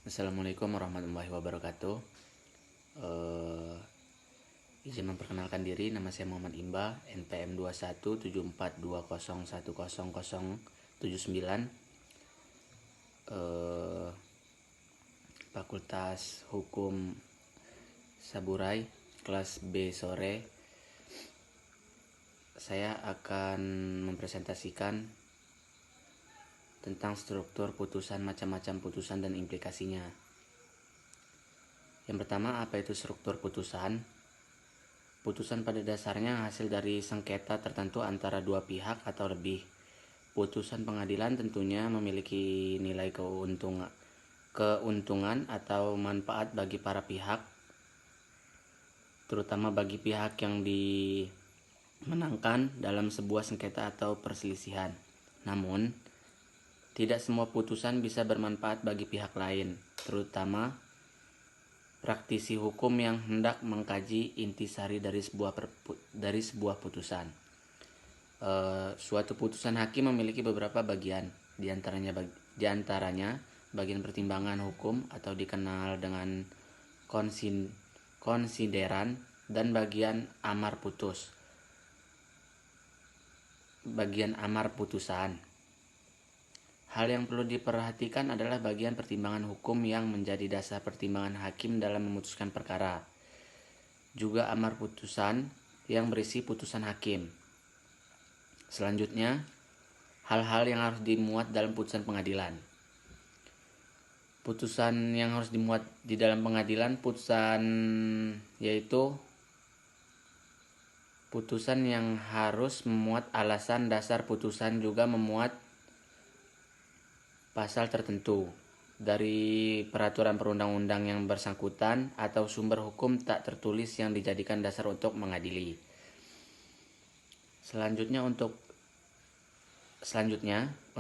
Assalamualaikum warahmatullahi wabarakatuh. Izin memperkenalkan diri, nama saya Muhammad Imba, NPM 217420100079, Fakultas Hukum Saburai, kelas B sore. Saya akan mempresentasikan tentang struktur putusan, macam-macam putusan dan implikasinya. Yang pertama, apa itu struktur putusan? Putusan pada dasarnya hasil dari sengketa tertentu antara dua pihak atau lebih. Putusan pengadilan tentunya memiliki nilai keuntungan atau manfaat bagi para pihak, terutama bagi pihak yang dimenangkan dalam sebuah sengketa atau perselisihan. Namun, tidak semua putusan bisa bermanfaat bagi pihak lain, terutama praktisi hukum yang hendak mengkaji intisari dari sebuah putusan. Suatu putusan hakim memiliki beberapa bagian, diantaranya bagian pertimbangan hukum atau dikenal dengan konsideran, dan bagian amar putusan. Hal yang perlu diperhatikan adalah bagian pertimbangan hukum yang menjadi dasar pertimbangan hakim dalam memutuskan perkara. Juga amar putusan yang berisi putusan hakim. Selanjutnya, hal-hal yang harus dimuat dalam putusan pengadilan. Putusan yang harus dimuat di dalam pengadilan yaitu putusan yang harus memuat alasan dasar putusan, juga memuat pasal tertentu dari peraturan perundang-undang yang bersangkutan atau sumber hukum tak tertulis yang dijadikan dasar untuk mengadili. Selanjutnya,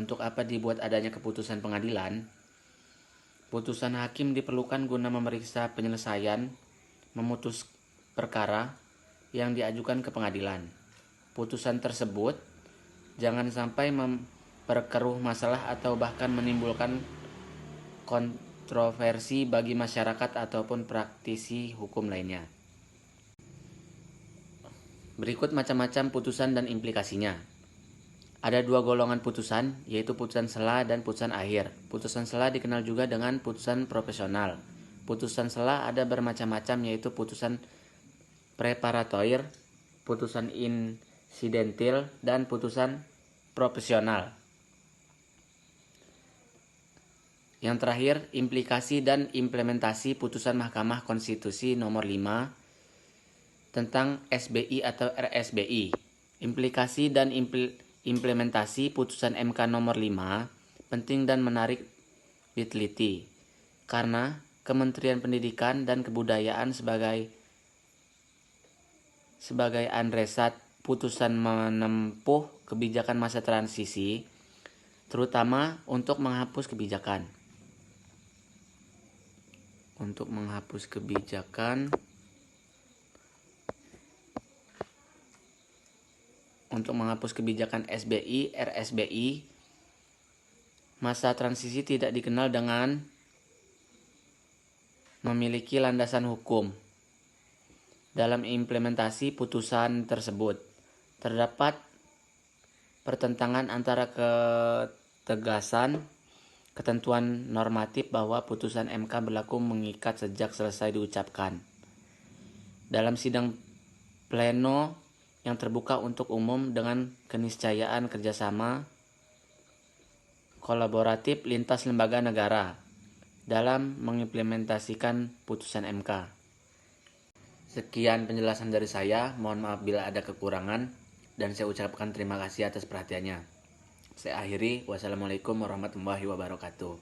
untuk apa dibuat adanya keputusan pengadilan? Putusan hakim diperlukan guna memeriksa penyelesaian memutus perkara yang diajukan ke pengadilan. Putusan tersebut jangan sampai memperkeruh masalah atau bahkan menimbulkan kontroversi bagi masyarakat ataupun praktisi hukum lainnya. Berikut macam-macam putusan dan implikasinya. Ada dua golongan putusan, yaitu putusan sela dan putusan akhir. Putusan sela dikenal juga dengan putusan profesional. Putusan sela ada bermacam-macam, yaitu putusan preparatoir, putusan insidentil, dan putusan profesional. Yang terakhir, implikasi dan implementasi putusan Mahkamah Konstitusi nomor 5 tentang SBI atau RSBI. Implikasi dan implementasi putusan MK nomor 5 penting dan menarik diteliti, karena Kementerian Pendidikan dan Kebudayaan sebagai adresat putusan menempuh kebijakan masa transisi, terutama untuk menghapus kebijakan. SBI, RSBI, masa transisi tidak dikenal dengan memiliki landasan hukum. Dalam implementasi putusan tersebut, terdapat pertentangan antara ketegasan ketentuan normatif bahwa putusan MK berlaku mengikat sejak selesai diucapkan dalam sidang pleno yang terbuka untuk umum dengan keniscayaan kerjasama kolaboratif lintas lembaga negara dalam mengimplementasikan putusan MK. Sekian penjelasan dari saya, mohon maaf bila ada kekurangan, dan saya ucapkan terima kasih atas perhatiannya. Saya akhiri, wassalamualaikum warahmatullahi wabarakatuh.